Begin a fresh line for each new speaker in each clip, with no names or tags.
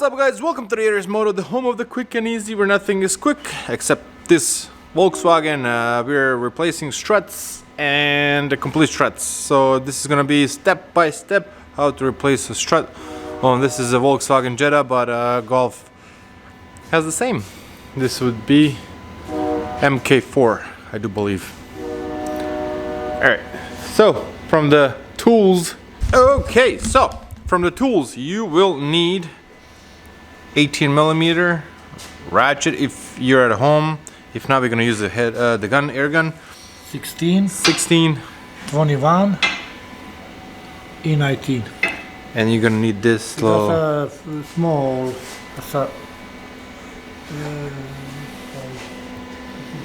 What's up, guys? Welcome to the Ares Moto, the home of the quick and easy, where nothing is quick except this Volkswagen. We're replacing struts and the complete struts. So this is gonna be step by step how to replace a strut. This is a Volkswagen Jetta, but Golf has the same. This would be MK4, I do believe. Alright, so from the tools, you will need 18mm ratchet if you're at home. If not, we're gonna use the air gun.
16, 21, E19.
And you're gonna need this little.
That's a small. That's a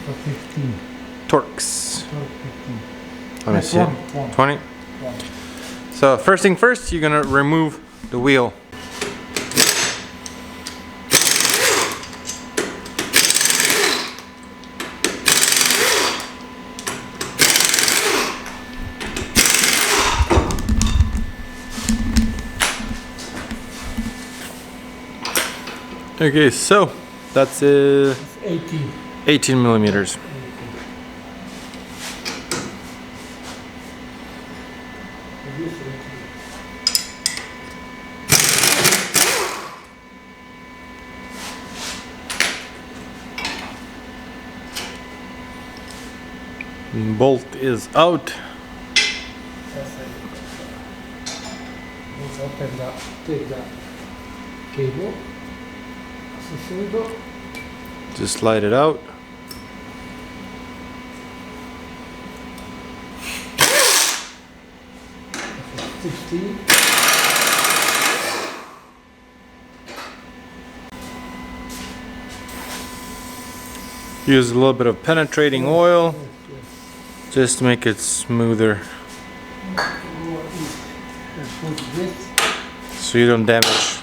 15.
Torx.
15.
Let me see it. 20. So first thing first, you're gonna remove the wheel. Okay, so that's 18mm. Bolt is out.
Let's open that. Take that cable.
Just slide it out. Use a little bit of penetrating oil just to make it smoother, so you don't damage.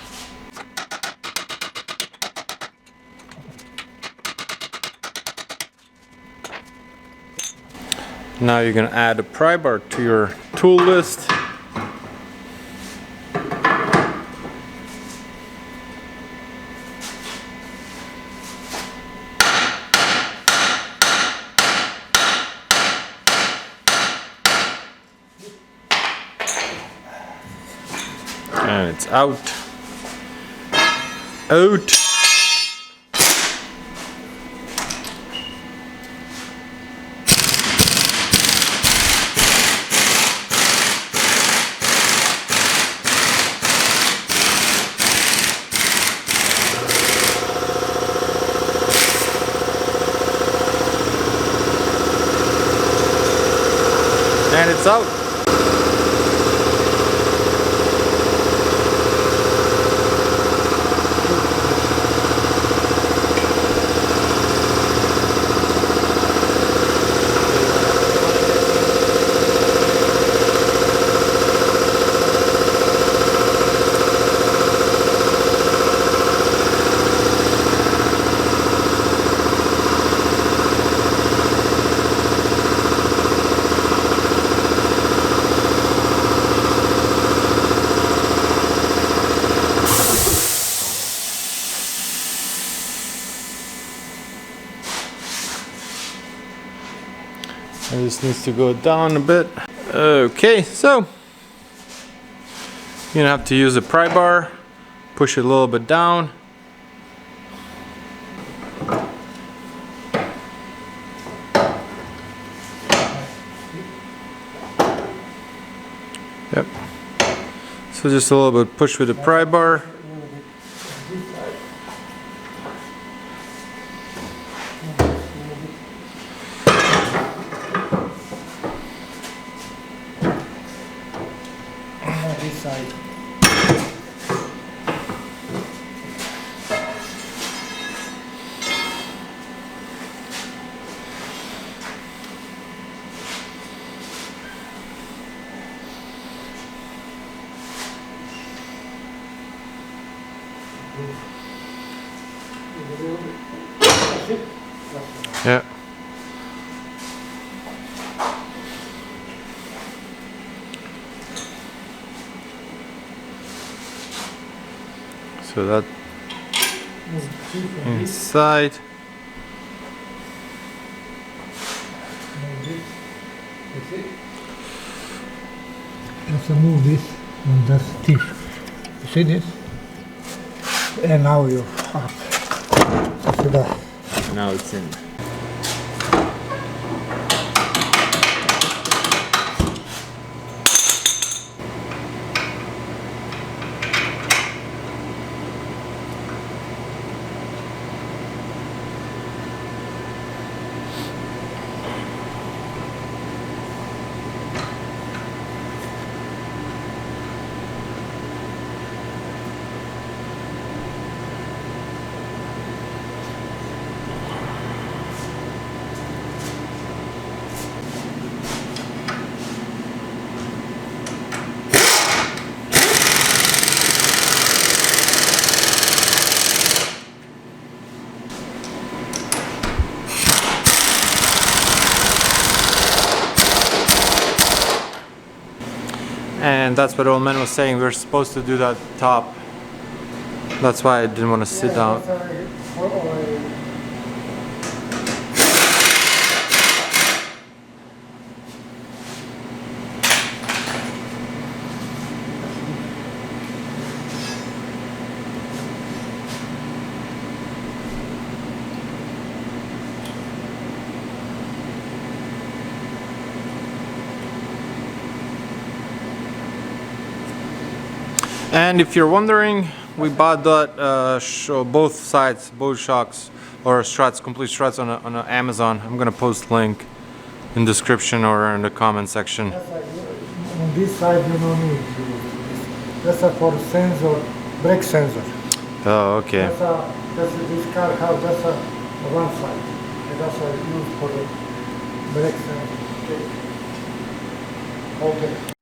Now you're going to add a pry bar to your tool list. And it's out. And it's out. This needs to go down a bit. Okay, so you're gonna have to use a pry bar, push it a little bit down. Yep. So just a little bit push with the pry bar.
This side.
Yeah. So that inside.
Just move this and that's stiff. You see this? And now you see that.
Now it's in. And that's what old man was saying, we were supposed to do that top. That's why I didn't want to sit down. And if you're wondering, we bought that both sides, both shocks or struts, complete struts on Amazon. I'm gonna post link in description or in the comment section.
On this side you don't need to use this. That's for sensor, brake sensor.
Oh, okay.
That's this car has just one side. And that's used for the brake sensor. Okay.